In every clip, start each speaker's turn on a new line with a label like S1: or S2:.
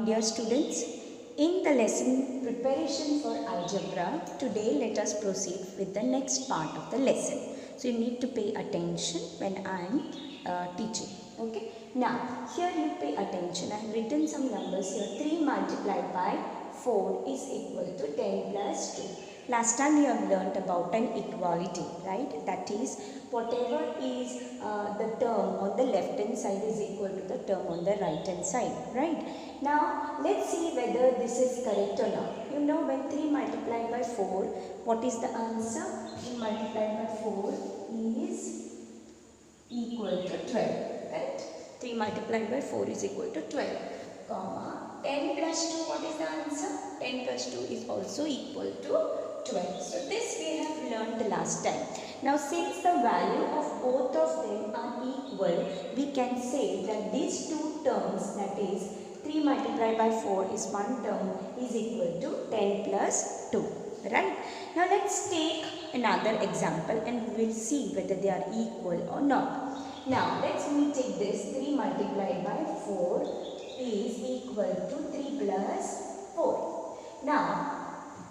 S1: dear students. In the lesson preparation for algebra, today let us proceed with the next part of the lesson. So you need to pay attention when I am teaching. Okay. Now here you pay attention. I have written some numbers here. 3 multiplied by 4 is equal to 10 plus 2. Last time you have learnt about an equality, right? That is, whatever is the term on the left hand side is equal to the term on the right hand side, right? Now let's see whether this is correct or not. You know, when 3 multiplied by 4, what is the answer? 3 multiplied by 4 is equal to 12, right? 3 multiplied by 4 is equal to 12, comma 10 plus 2, what is the answer? 10 plus 2 is also equal to 12. So this we have learned the last time. Now since the value of both of them are equal, we can say that these two terms, that is 3 multiplied by 4 is one term, is equal to 10 plus 2, right? Now let's take another example and we will see whether they are equal or not. Now let's take this. 3 multiplied by 4 is equal to 3 plus 4. Now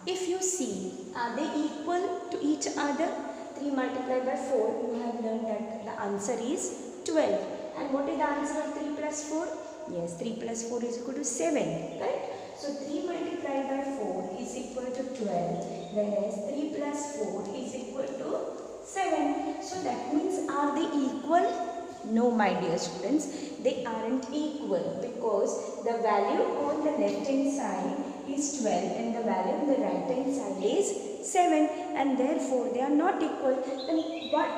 S1: if you see, are they equal to each other? 3 multiplied by 4, you have learned that the answer is 12. And what is the answer of 3 plus 4? Yes, 3 plus 4 is equal to 7, right? So 3 multiplied by 4 is equal to 12, whereas 3 plus 4 is equal to 7. So that means, are they equal? No, my dear students, they aren't equal, because the value on the left hand side is 12 and the value on the right hand side is 7, and therefore they are not equal. Then what?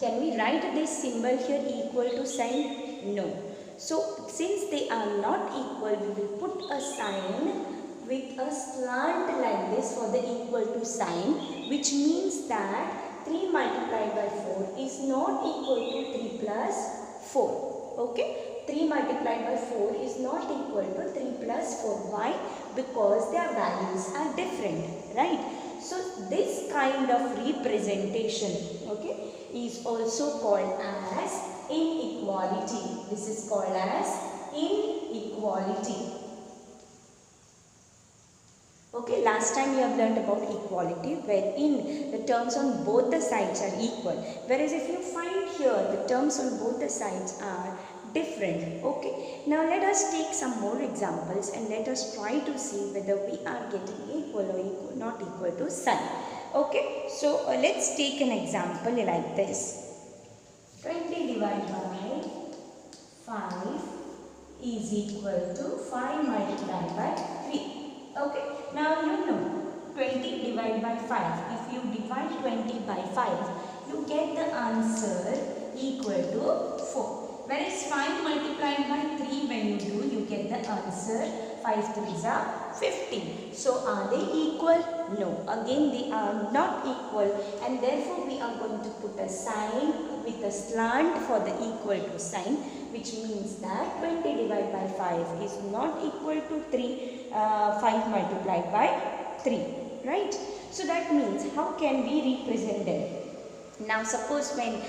S1: Can we write this symbol here equal to sign? No. So since they are not equal, we will put a sign with a slant like this for the equal to sign, which means that 3 multiplied by 4 is not equal to 3 plus 4. Okay? 3 multiplied by 4 is not equal to 3 plus 4. Why? Because their values are different, right? So this kind of representation, okay, is also called as inequality. This is called as inequality. Okay, last time we have learned about equality, wherein the terms on both the sides are equal. Whereas if you find here the terms on both the sides are different. Okay, now let us take some more examples and let us try to see whether we are getting equal or not equal to sign. Okay, so let's take an example like this. 20 divided by 5 is equal to 5 multiplied by 3. Okay, now you know 20 divided by 5. If you divide 20 by 5, you get the answer equal to 4. Whereas 5 multiplied by 3, when you do, you get the answer 5 3s are 15. So are they equal? No. Again, they are not equal, and therefore we are going to put a sign with a slant for the equal to sign, which means that 20 divided by 5 is not equal to 5 multiplied by 3, right? So that means, how can we represent them? Now suppose when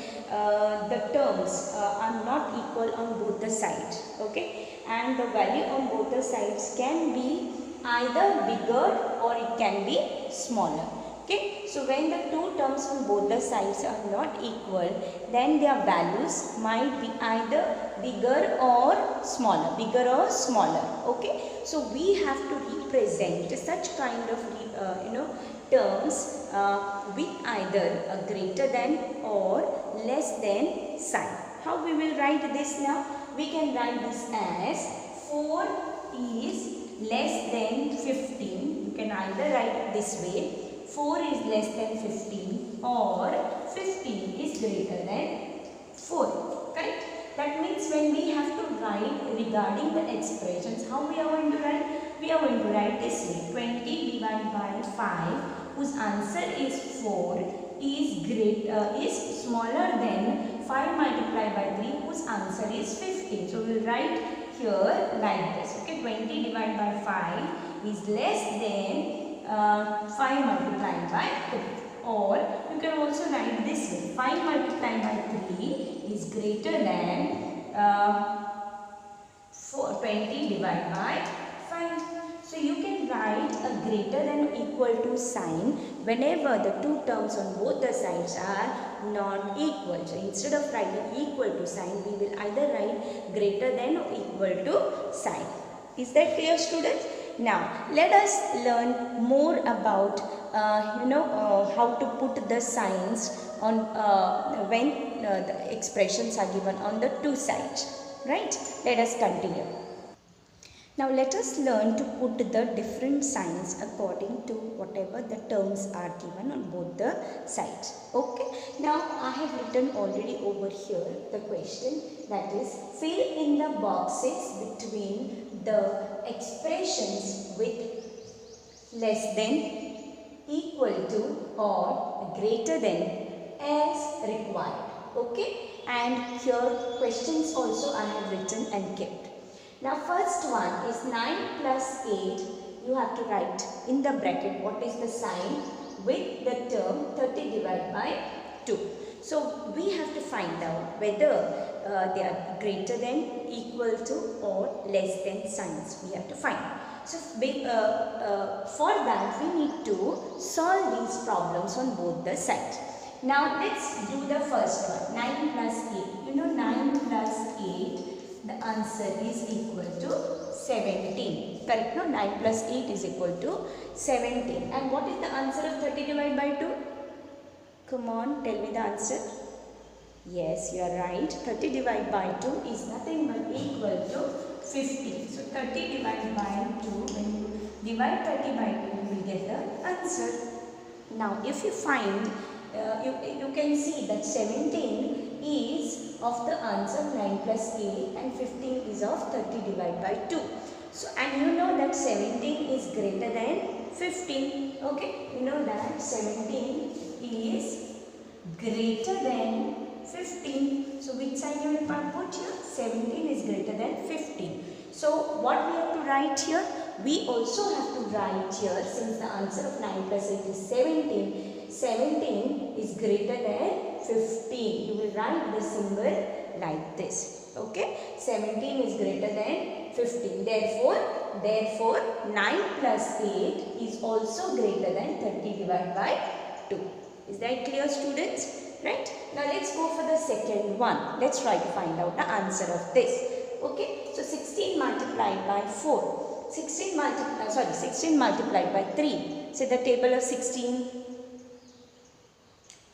S1: the terms are not equal on both the sides, okay, and the value on both the sides can be either bigger or it can be smaller. Okay, so when the two terms on both the sides are not equal, then their values might be either bigger or smaller, okay. So we have to represent such kind of terms with either a greater than or less than sign. How we will write this now? We can write this as 4 is less than 15. You can either write it this way, 4 is less than 15, or 15 is greater than 4. Correct? That means when we have to write regarding the expressions, how we are going to write? We are going to write this way. 20 divided by 5, whose answer is 4, is smaller than 5 multiplied by 3, whose answer is 15. So we will write here like this. Okay, 20 divided by 5 is less than 5 multiplied by 3, or you can also write this way. 5 multiplied by 3 is greater than 20 divided by 5. So you can write a greater than or equal to sign whenever the two terms on both the sides are not equal. So instead of writing equal to sign, we will either write greater than or equal to sign. Is that clear, students? Now let us learn more about how to put the signs on when the expressions are given on the two sides. Right? Let us continue. Now let us learn to put the different signs according to whatever the terms are given on both the sides. Okay. Now I have written already over here the question, that is, fill in the boxes between the expressions with less than, equal to or greater than as required. Okay. And here questions also I have written and kept. Now first one is 9 plus 8. You have to write in the bracket what is the sign with the term 30 divided by 2. So we have to find out whether they are greater than, equal to or less than signs. We have to find. So for that we need to solve these problems on both the sides. Now let's do the first one. 9 plus 8. You know 9 plus 8. The answer is equal to 17. Correct? No? 9 plus 8 is equal to 17. And what is the answer of 30 divided by 2? Come on, tell me the answer. Yes, you are right. 30 divided by 2 is nothing but equal to 50. So 30 divided by 2, when you divide 30 by 2, you will get the answer. Now if you find, you can see that 17 is of the answer 9 plus 8 and 15 is of 30 divided by 2. So, and you know that 17 is greater than 15. Okay, you know that 17 is greater than 15. So, which sign you will put here? 17 is greater than 15. So, what we have to write here? We also have to write here, since the answer of 9 plus 8 is 17. 17 is greater than 15. You will write the symbol like this. Okay. 17 is greater than 15. Therefore 9 plus 8 is also greater than 30 divided by 2. Is that clear, students? Right. Now let's go for the second one. Let's try to find out the answer of this. Okay. So 16 multiplied by 4. 16 multiplied by 3. Say the table of 16.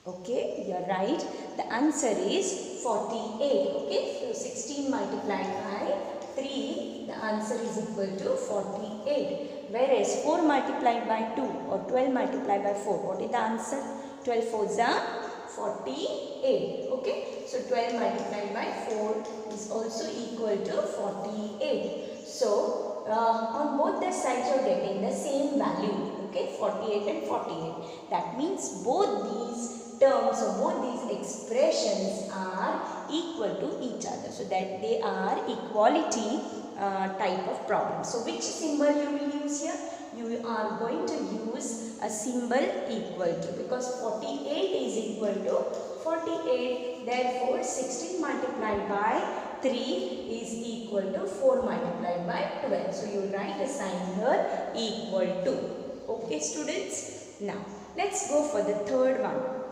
S1: Okay, you are right. The answer is 48. Okay, so 16 multiplied by 3, the answer is equal to 48. Whereas 4 multiplied by 2 or 12 multiplied by 4, what is the answer? 12 4s are 48. Okay, so 12 multiplied by 4 is also equal to 48. So, on both the sides you are getting the same value. Okay, 48 and 48. That means both these terms or both these expressions are equal to each other. So that they are equality type of problem. So which symbol you will use here? You are going to use a symbol equal to, because 48 is equal to 48. Therefore 16 multiplied by 3 is equal to 4 multiplied by 12. So you write a sign here equal to. Okay, students. Now let's go for the third one.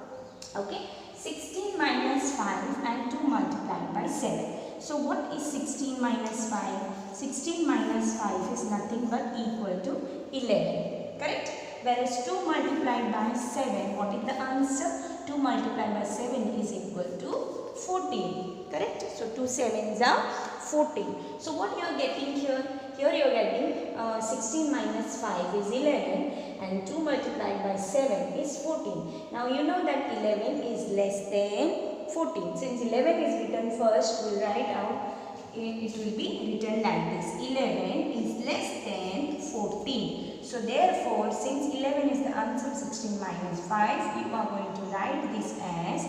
S1: Okay, 16 minus 5 and 2 multiplied by 7. So what is 16 minus 5? 16 minus 5 is nothing but equal to 11. Correct? Whereas 2 multiplied by 7, what is the answer? 2 multiplied by 7 is equal to 14. Correct? So 2 7s are 14. So what you are getting here? Here you are getting 16 minus 5 is 11 and 2 multiplied by 7 is 14. Now you know that 11 is less than 14. Since 11 is written first, we will write out, it will be written like this. 11 is less than 14. So therefore, since 11 is the answer of 16 minus 5, you are going to write this as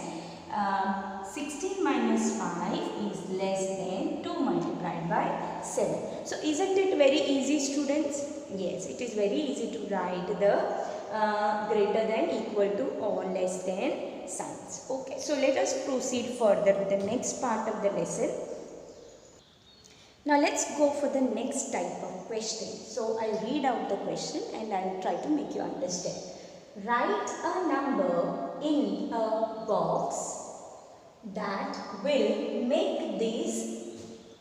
S1: 16 minus 5 is less than 2 multiplied by 7. So isn't it very easy, students? Yes, it is very easy to write the greater than, equal to or less than signs. Okay, so let us proceed further with the next part of the lesson. Now let's go for the next type of question. So I'll read out the question and I'll try to make you understand. Write a number in a box that will make this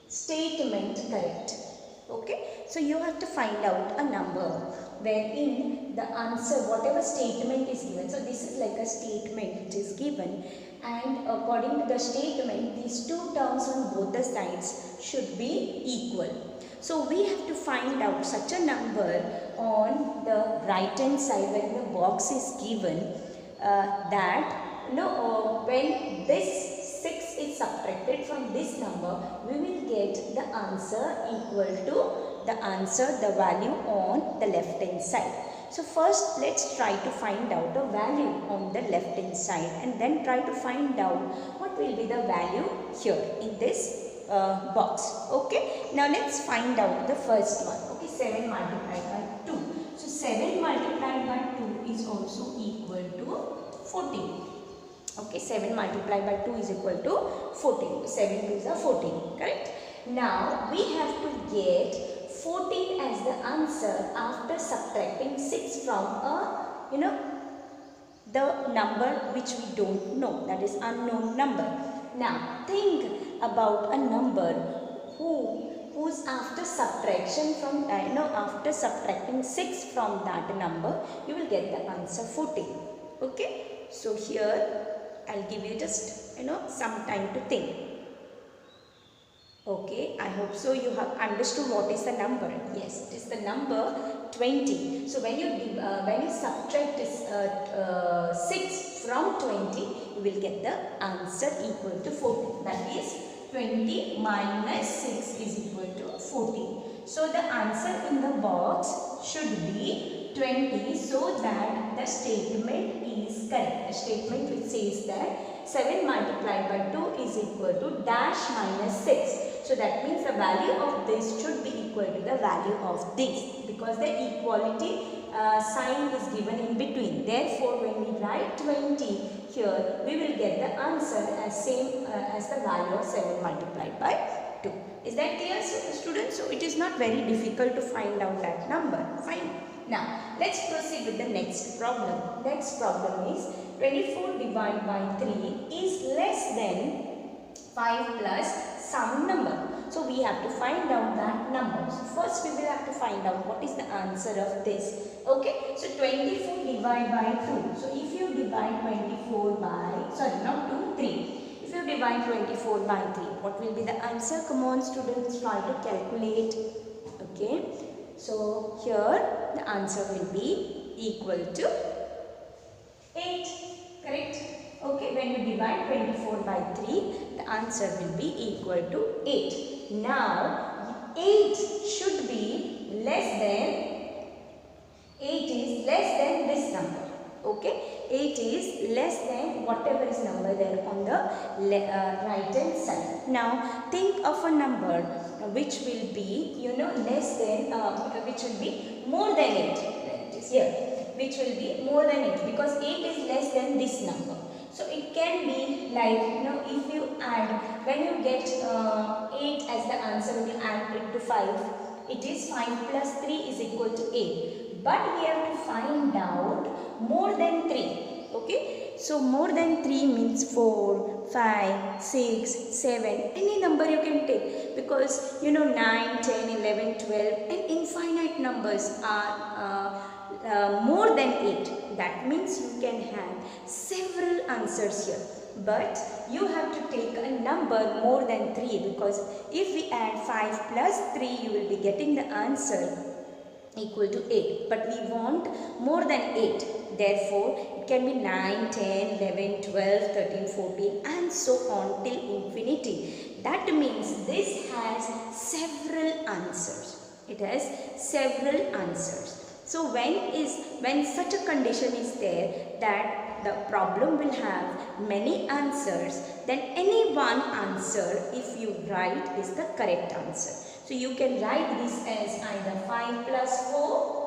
S1: statement correct. Okay, so you have to find out a number wherein the answer, whatever statement is given. So this is like a statement which is given, and according to the statement, these two terms on both the sides should be equal. So we have to find out such a number on the right hand side when the box is given, that when this 6 is subtracted from this number, we will get the answer equal to the answer, the value on the left hand side. So first let's try to find out the value on the left hand side and then try to find out what will be the value here in this box. Okay, now let's find out the first one. Okay, 7 multiplied by 2. So 7 multiplied by 2 is also equal to 14. Okay, 7 multiplied by 2 is equal to 14. 7 2s are 14, correct? Now we have to get 14 as the answer after subtracting 6 from the number which we don't know, that is unknown number. Now think about a number whose after subtraction from after subtracting 6 from that number, you will get the answer 14. Okay, so here I'll give you just some time to think. Okay, I hope so you have understood what is the number. Yes, it is the number 20. So when you subtract this 6 from 20, you will get the answer equal to 14. That is 20 minus 6 is equal to 14. So the answer in the box should be 20, so that the statement is correct. The statement which says that 7 multiplied by 2 is equal to dash minus 6. So that means the value of this should be equal to the value of this, because the equality sign is given in between. Therefore, when we write 20 here, we will get the answer as same as the value of 7 multiplied by 2. Is that clear, students? So it is not very difficult to find out that number. Fine. Now, let's proceed with the next problem. Next problem is 24 divided by 3 is less than 5 plus some number. So we have to find out that number. So first we will have to find out what is the answer of this. Okay, so 24 divided by 2. So if you divide 24 by, sorry, not 2, 3. If you divide 24 by 3, what will be the answer? Come on students, try to calculate. Okay, so here the answer will be equal to 8, correct? Okay, when you divide 24 by 3, the answer will be equal to 8. Now, 8 should be less than, 8 is less than this number. Okay, 8 is less than whatever is number there on the right hand side. Now, think of a number which will be, less than, which will be more than 8. It is here, which will be more than 8, because 8 is less than this number. So it can be like, if you add, when you get 8 as the answer, when you add it to 5, it is 5 plus 3 is equal to 8. But we have to find out more than 3. Okay, so more than 3 means 4, 5, 6, 7, any number you can take, because 9, 10, 11, 12 and infinite numbers are more than 8. That means you can have several answers here, but you have to take a number more than 3, because if we add 5 plus 3, you will be getting the answer equal to 8, but we want more than 8. Therefore, it can be 9, 10, 11, 12, 13, 14 and so on till infinity. That means this has several answers. It has several answers. So when such a condition is there that the problem will have many answers, then any one answer, if you write, is the correct answer. So you can write this as either 5 plus 4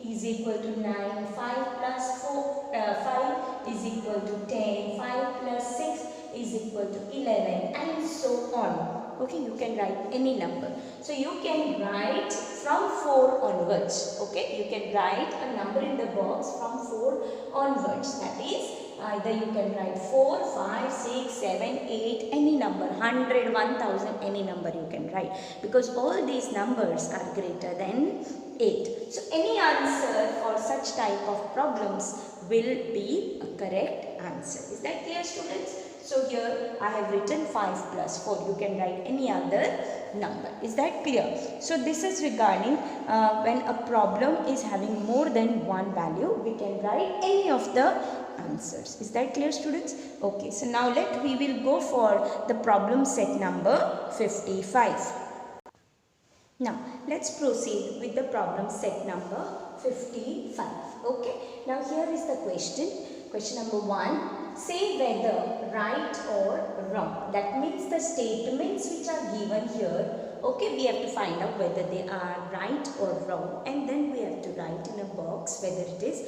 S1: is equal to 9, 5 plus 5 is equal to 10, 5 plus 6 is equal to 11 and so on. Okay, you can write any number. So you can write from 4 onwards. Okay, you can write a number in the box from 4 onwards. That is, either you can write 4, 5, 6, 7, 8, any number, 100, 1000, any number you can write, because all these numbers are greater than 8. So any answer for such type of problems will be a correct answer. Is that clear, students? So here I have written 5 plus 4. You can write any other number. Is that clear? So this is regarding when a problem is having more than one value, we can write any of the answers. Is that clear, students? Okay, so now we will go for the problem set number 55. Now let's proceed with the problem set number 55. Okay, now here is the question. Question number 1. Say whether right or wrong. That means the statements which are given here. Okay, we have to find out whether they are right or wrong, and then we have to write in a box whether it is,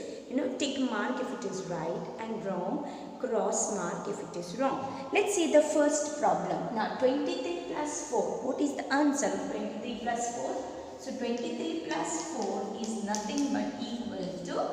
S1: tick mark if it is right, and wrong, cross mark if it is wrong. Let's see the first problem. Now 23 plus 4. What is the answer of 23 plus 4? So 23 plus 4 is nothing but equal to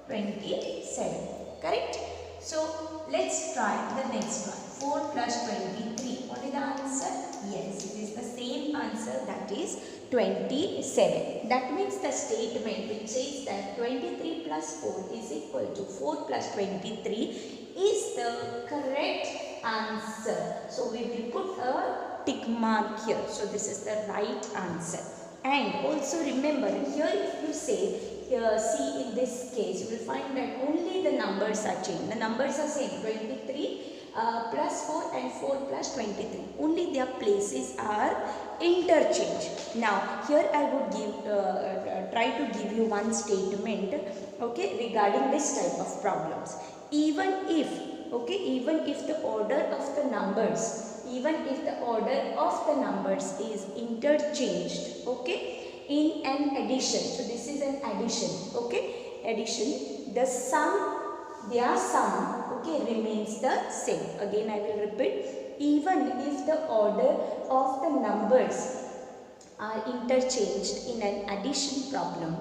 S1: 27. Correct? So let's try the next one. 4 plus 23. What is the answer? Yes, it is the same answer, that is 27. That means the statement which says that 23 plus 4 is equal to 4 plus 23 is the correct answer. So we will put a tick mark here. So this is the right answer. And also remember, here if you say, here see in this case, you will find that only the numbers are changed. The numbers are same, 23 plus 4 and 4 plus 23. Only their places are interchanged. Now here I would try to give you one statement, okay, regarding this type of problems. Even if the order of the numbers, is interchanged, okay, in an addition. So this is an addition, okay, addition. Their sum, okay, remains the same. Again I will repeat, even if the order of the numbers are interchanged in an addition problem,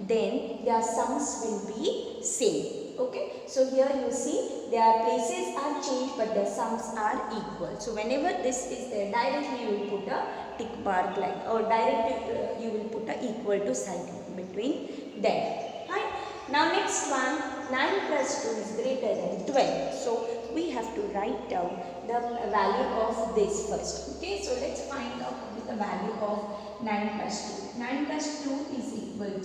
S1: then their sums will be same. Okay, so here you see their places are changed but their sums are equal. So whenever this is there, directly you will put a tick mark line, or directly you will put a equal to sign between them. Right? Now next one, 9 plus 2 is greater than 12. So we have to write down the value of this first. Okay, so let's find out the value of 9 plus 2. 9 plus 2 is equal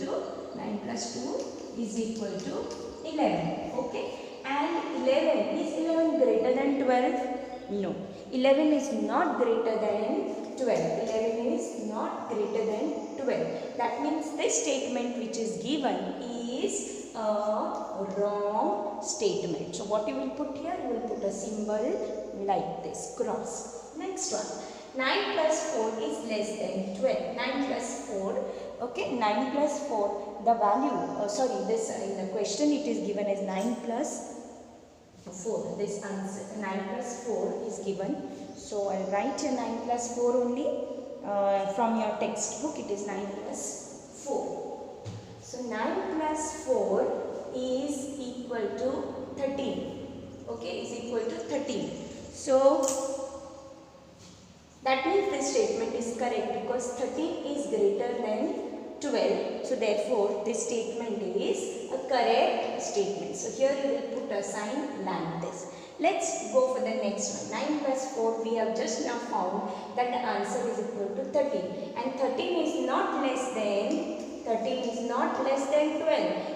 S1: to 11. Okay, and 11 is 11 greater than 12? No, 11 is not greater than 12. 11 is not greater than 12. That means this statement which is given is a wrong statement. So what you will put here? You will put a symbol like this, cross. Next one. 9 plus 4 is less than 12. 9 plus 4, okay, 9 plus 4, the value, in the question it is given as 9 plus 4. This answer, 9 plus 4 is given. So I will write here 9 plus 4 only. From your textbook it is 9 plus 4. So 9 plus 4 is equal to 13. Okay, is equal to 13. So that means this statement is correct because 13 is greater than 12. So therefore this statement is a correct statement. So here you will put a sign like this. Let's go for the next one. 9 plus 4, we have just now found that the answer is equal to 13. And 13 is not less than 12.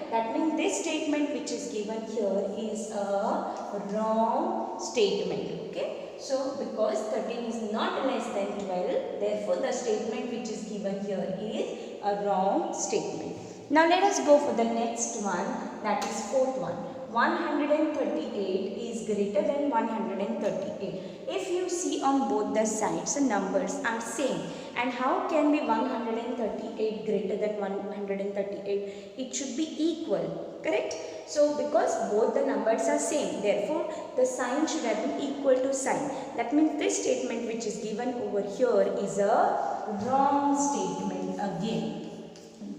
S1: That means this statement which is given here is a wrong statement. Okay. So because 13 is not less than 12, therefore the statement which is given here is a wrong statement. Now let us go for the next one, that is fourth one. 138 is greater than 138. If you see on both the sides, the numbers are same. And how can be 138 greater than 138, it should be equal, correct? So because both the numbers are same, therefore the sign should have been equal to sign. That means this statement which is given over here is a wrong statement again.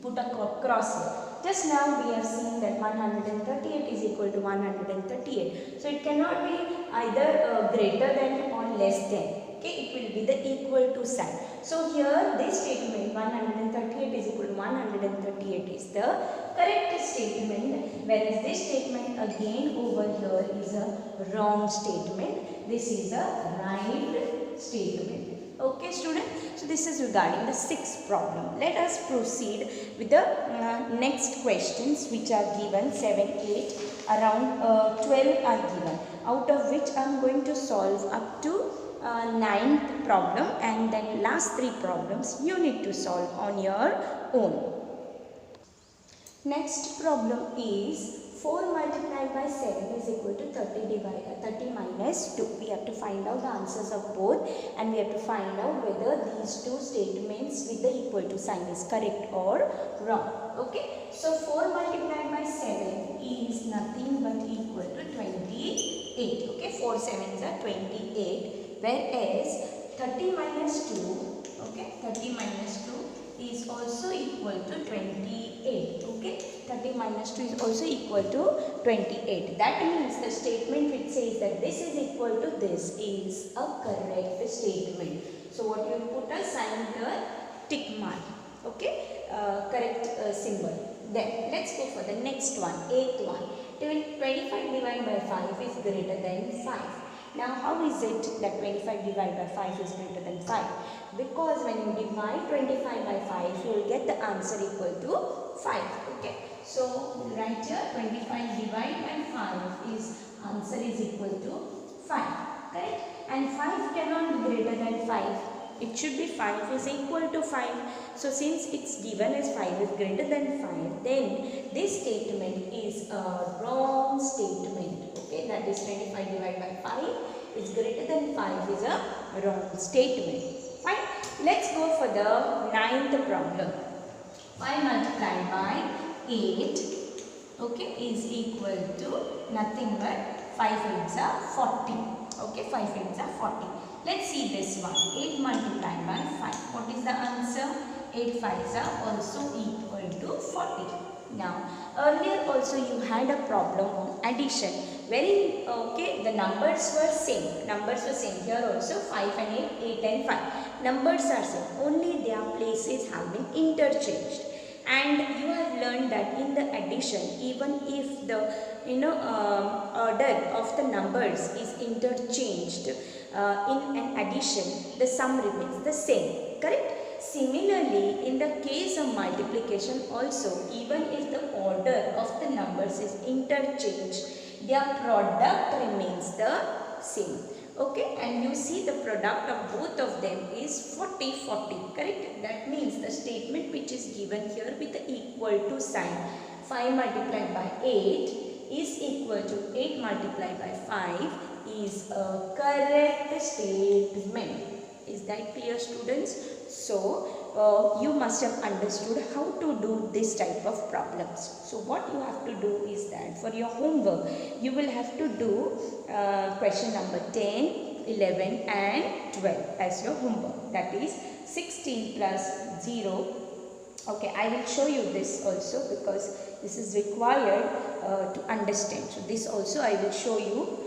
S1: Put a cross here. Just now we have seen that 138 is equal to 138. So it cannot be either greater than or less than. Okay, it will be the equal to sign. So here this statement 138 is equal to 138 is the correct statement, whereas this statement again over here is a wrong statement. This is a right statement. Okay student, so this is regarding the sixth problem. Let us proceed with the next questions which are given 7, 8, around 12 are given, out of which I am going to solve up to 9th problem, and then last 3 problems you need to solve on your own. Next problem is 4 multiplied by 7 is equal to 30 minus 2. We have to find out the answers of both, and we have to find out whether these two statements with the equal to sign is correct or wrong. Okay. So 4 multiplied by 7 is nothing but equal to 28. Okay. 4 7s are 28, whereas 30 minus 2, okay, 30 minus 2 is also equal to 28. Okay, 30 minus 2 is also equal to 28. That means the statement which says that this is equal to this is a correct statement. So what you put a sign here, tick mark. Okay, correct symbol. Then let's go for the next one, 8th one. 25 divided by 5 is greater than 5. Now how is it that 25 divided by 5 is greater than 5? Because when you divide 25 by 5, you will get the answer equal to 5. Okay. So right here 25 divided by 5 is answer is equal to 5. Correct? And 5 cannot be greater than 5. It should be 5 is equal to 5. So since it's given as 5 is greater than 5, then this statement is a wrong statement. Okay, that is 25 divided by 5 is greater than 5 is a wrong statement. Fine. Let's go for the 9th problem. 5 multiplied by 8, okay, is equal to nothing but 5 8s are 40. Okay, 5 8s are 40. Let's see this one. 8 multiplied by 5. What is the answer? 8 5s are also equal to 40. Now, earlier also you had a problem on addition. Okay, the numbers were same. Numbers were same. Here also 5 and 8, 8 and 5. Numbers are same. Only their places have been interchanged. And you have learned that in the addition, even if the order of the numbers is interchanged in an addition, the sum remains the same. Correct? Similarly, in the case of multiplication also, even if the order of the numbers is interchanged, their product remains the same. Okay, and you see the product of both of them is 40, 40, correct? That means the statement which is given here with the equal to sign, 5 multiplied by 8 is equal to 8 multiplied by 5 is a correct statement. Is that clear, students? So, you must have understood how to do this type of problems. So, what you have to do is that for your homework, you will have to do question number 10, 11 and 12 as your homework. That is 16 plus 0. Okay, I will show you this also because this is required to understand. So, this also I will show you.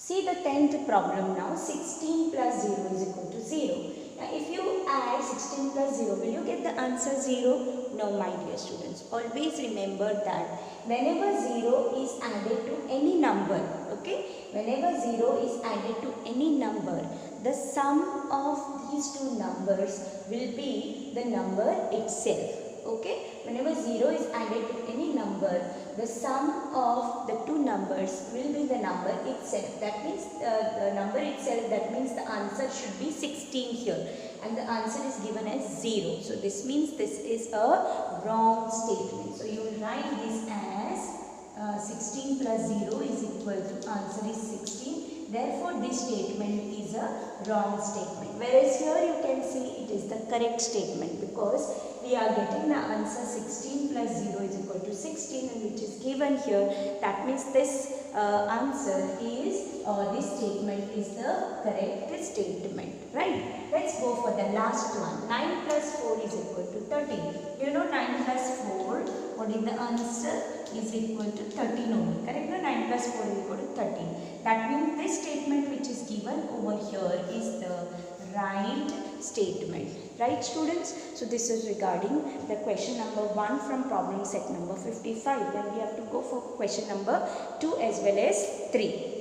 S1: See the 10th problem now. 16 plus 0 is equal to 0. Now, if you add 16 plus 0, will you get the answer 0? No, my dear students. Always remember that whenever 0 is added to any number, okay, whenever 0 is added to any number, the sum of these two numbers will be the number itself. Okay, whenever 0 is added to any number, the sum of the two numbers will be the number itself. That means the number itself, that means the answer should be 16 here, and the answer is given as 0. So this means this is a wrong statement. So you will write this as 16 plus 0 is equal to answer is 16. Therefore, this statement is a wrong statement. Whereas here you can see it is the correct statement, because we are getting the answer 16 plus 0 is equal to 16, and which is given here. That means this answer is, or this statement is the correct statement, right? Let's go for the last one. 9 plus 4 is equal to 13. You know 9 plus 4, what is the answer? Is equal to 13 only, correct? No, 9 plus 4 is equal to 13. That means this statement which is given over here is the right statement, right students? So this is regarding the question number 1 from problem set number 55. Then we have to go for question number 2 as well as 3.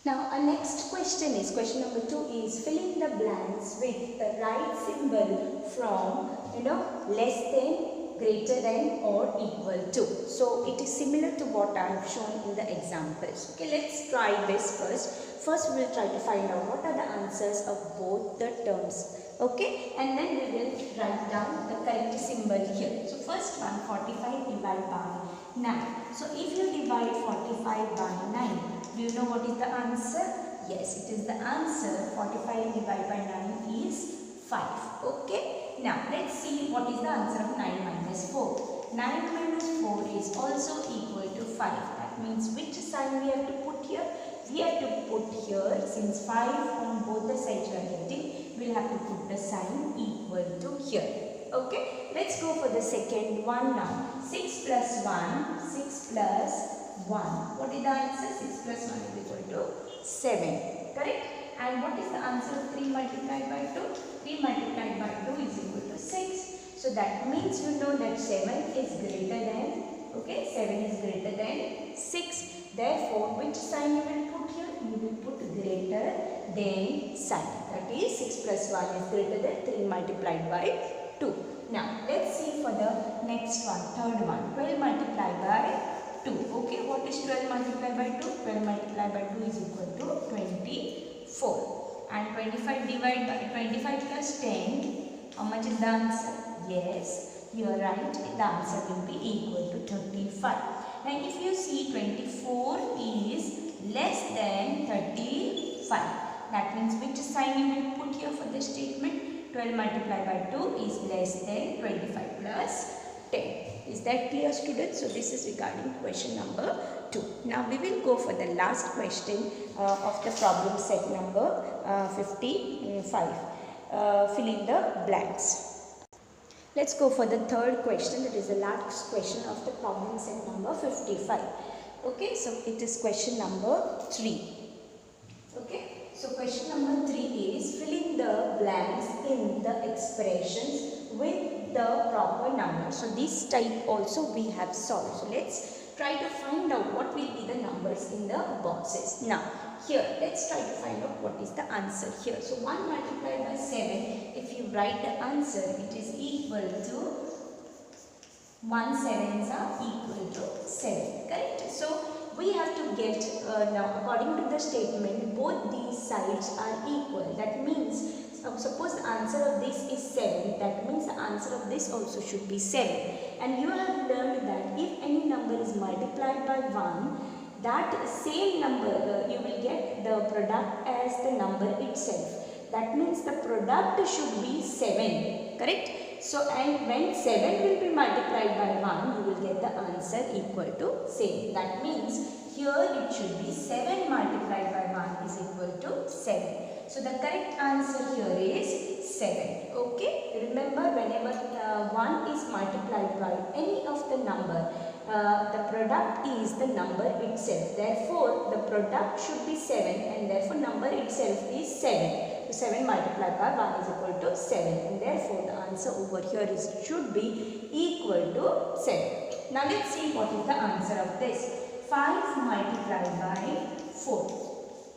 S1: Now our next question is, question number 2 is, fill in the blanks with the right symbol from, less than, greater than or equal to. So it is similar to what I have shown in the examples. Okay, let's try this first. First we will try to find out what are the answers of both the terms. Okay, and then we will write down the correct symbol here. So first one, 45 divided by 9. So if you divide 45 by 9, do you know what is the answer? Yes, it is the answer. 45 divided by 9 is 5. Okay. Now let's see what is the answer of 9 minus 4. 9 minus 4 is also equal to 5. That means which sign we have to put here? We have to put here, since 5 on both the sides we are getting, we will have to put the sign equal to here. Okay. Let's go for the second one now. 6 plus 1, 6 plus 1. What is the answer? 6 plus 1 is equal to 7. Correct? And what is the answer of 3 multiplied by 2? 3 multiplied by 2 is equal to 6. So that means you know that 7 is greater than, 7 is greater than 6. Therefore, which sign you will put here? You will put greater than sign. That is 6 plus 1 is greater than 3 multiplied by 2. Now, let's see for the next one, third one. 12 multiplied by 2. Okay, what is 12 multiplied by 2? 12 multiplied by 2 is equal to 24. And 25 divided by 25 plus 10, how much is the answer? Yes, you are right. The answer will be equal to 35. Now, if you see 24 is less than 35. That means which sign you will put here for this statement? 12 multiplied by 2 is less than 25 plus 10. Is that clear, students? So this is regarding question number 2. Now we will go for the last question of the problem set number 55. Fill in the blanks. Let's go for the third question. That is the last question of the problem set number 55. Okay, so it is question number 3. Okay, so question number 3 is, fill in the blanks in the expressions with the proper number. So this type also we have solved. So let's try to find out what will be the numbers in the boxes. Now here let's try to find out what is the answer here. So 1 multiplied by 7, if you write the answer, it is equal to 1 sevens are equal to 7. Correct? So we have to get now according to the statement, both these sides are equal. That means suppose the answer of this is 7, that means the answer of this also should be 7. And you have learned that if any number is multiplied by 1, that same number you will get the product as the number itself. That means the product should be 7. Correct? So, and when 7 will be multiplied by 1, you will get the answer equal to same. That means here it should be 7 multiplied by 1 is equal to 7. So the correct answer here is 7. Okay. Remember, whenever 1 is multiplied by any of the number, the product is the number itself. Therefore, the product should be 7 and therefore number itself is 7. So 7 multiplied by 1 is equal to 7 and therefore the answer over here is should be equal to 7. Now let's see what is the answer of this. 5 multiplied by 4.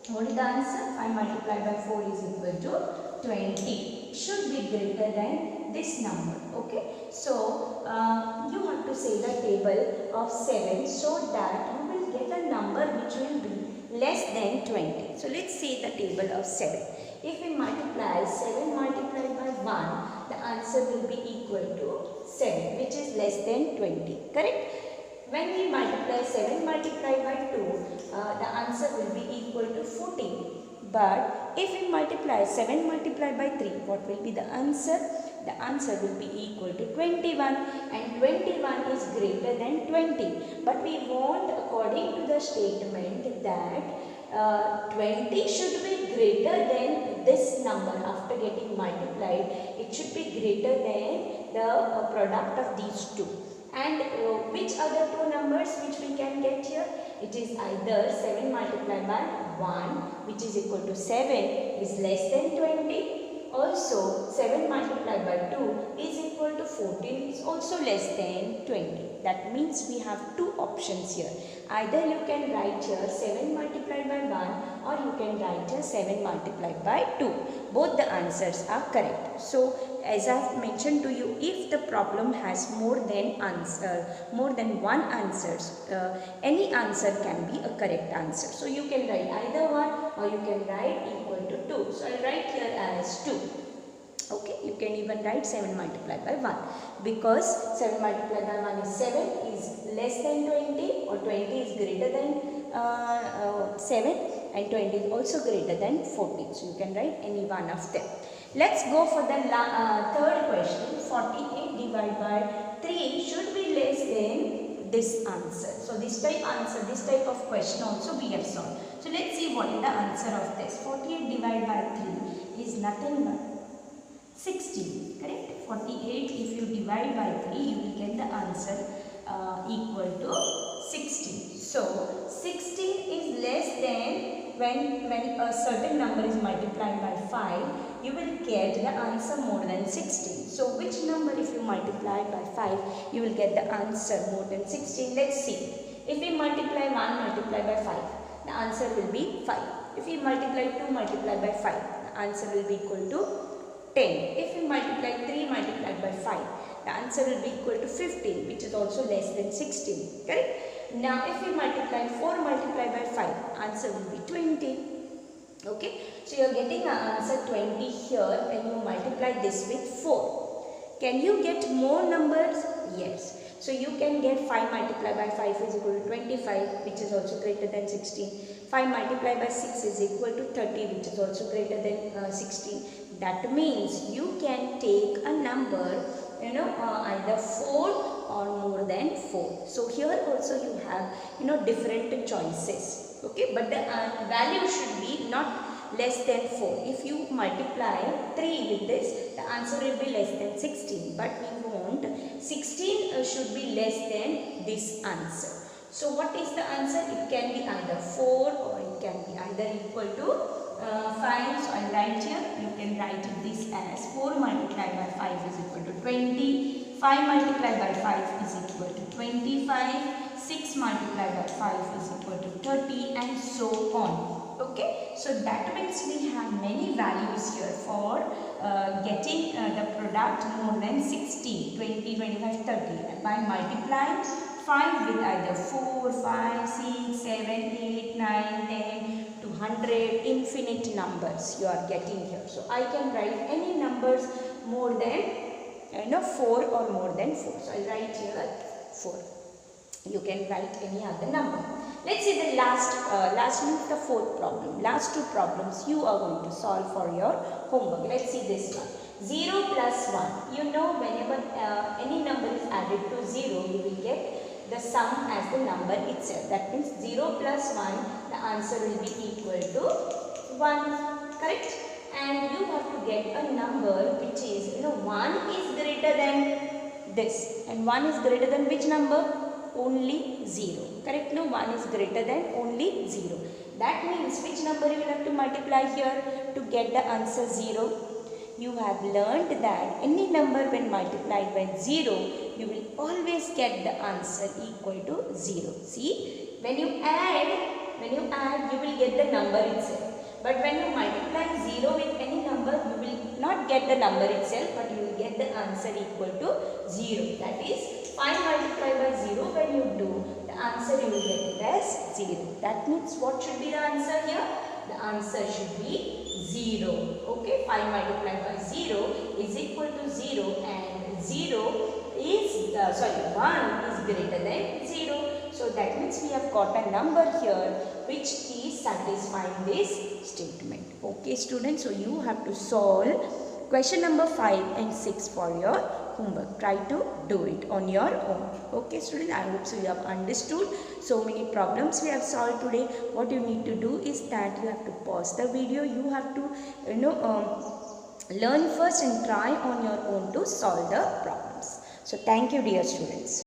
S1: What is the answer? 5 multiplied by 4 is equal to 20. It should be greater than this number. Okay. So, you have to say the table of 7 so that you will get a number which will be less than 20. So, let's say the table of 7. If we multiply 7 multiplied by 1, the answer will be equal to 7, which is less than 20. Correct? When we multiply 7 multiplied by 2, the answer will be equal to 14. But if we multiply 7 multiplied by 3, what will be the answer? The answer will be equal to 21, and 21 is greater than 20. But we want, according to the statement, that 20 should be greater than this number after getting multiplied. It should be greater than the product of these two. And which are the two numbers which we can get here? It is either 7 multiplied by 1, which is equal to 7, is less than 20. Also, 7 multiplied by 2 is equal to 14, is also less than 20. That means we have two options here. Either you can write here 7 multiplied by 1, or you can write here 7 multiplied by 2. Both the answers are correct. So, as I have mentioned to you, if the problem has more than one answers, any answer can be a correct answer. So you can write either one, or you can write equal to 2. So I will write here as 2. Okay, you can even write 7 multiplied by 1, because 7 multiplied by 1 is 7, is less than 20, or 20 is greater than 7, and 20 is also greater than 14. So you can write any one of them. Let's go for the third question. 48 divided by 3 should be less than this answer. So this type of question also we have solved. So let's see what is the answer of this. 48 divided by 3 is nothing but 16, correct? 48, if you divide by 3, you will get the answer equal to 16. So 16 is less than, when a certain number is multiplied by 5, you will get the answer more than 16. So which number, if you multiply by 5, you will get the answer more than 16? Let's see. If we multiply 1 multiplied by 5, the answer will be 5. If we multiply 2 multiplied by 5, the answer will be equal to 10. If we multiply 3 multiplied by 5, the answer will be equal to 15, which is also less than 16. Correct? Now, if we multiply 4 multiplied by 5, answer will be 20. Okay, so you are getting an answer 20 here when you multiply this with 4. Can you get more numbers? Yes. So you can get 5 multiplied by 5 is equal to 25, which is also greater than 16. 5 multiplied by 6 is equal to 30, which is also greater than 16. That means you can take a number, either 4 or more than 4. So here also you have, different choices. Okay, but the value should be not less than 4. If you multiply 3 with this, the answer will be less than 16. But we want 16 should be less than this answer. So what is the answer? It can be either 4 or it can be either equal to 5. So I write here, you can write this as 4 multiplied by 5 is equal to 20. 5 multiplied by 5 is equal to 25. 6 multiplied by 5 is equal to 30, and so on. Okay, so that means we have many values here for getting the product more than 16, 20, 25, 30. And by multiplying 5 with either 4, 5, 6, 7, 8, 9, 10 to 100, infinite numbers you are getting here. So I can write any numbers more than 4 or more than 4. So I will write here 4. You can write any other number. Let's see the last means the fourth problem. Last two problems you are going to solve for your homework. Let's see this one. 0 plus 1. You know, whenever any number is added to 0, you will get the sum as the number itself. That means 0 plus 1, the answer will be equal to 1. Correct? And you have to get a number which is, 1 is greater than this. And 1 is greater than which number? Only 0. Correct? No, 1 is greater than only 0. That means which number you will have to multiply here to get the answer 0? You have learned that any number when multiplied by 0, you will always get the answer equal to 0. See, when you add, you will get the number itself. But when you multiply 0 with any number, you will not get the number itself, but you will get the answer equal to 0. That is 5 multiplied by 0, when you do, the answer you will get it as 0. That means what should be the answer here? The answer should be 0. Okay, 5 multiplied by 0 is equal to 0, and 1 is greater than 0. So that means we have got a number here which is satisfying this statement. Okay students, so you have to solve question number 5 and 6 for your homework. Try to do it on your own. Okay students, I hope so you have understood. So many problems we have solved today. What you need to do is that you have to pause the video. You have to learn first and try on your own to solve the problems. So thank you dear students.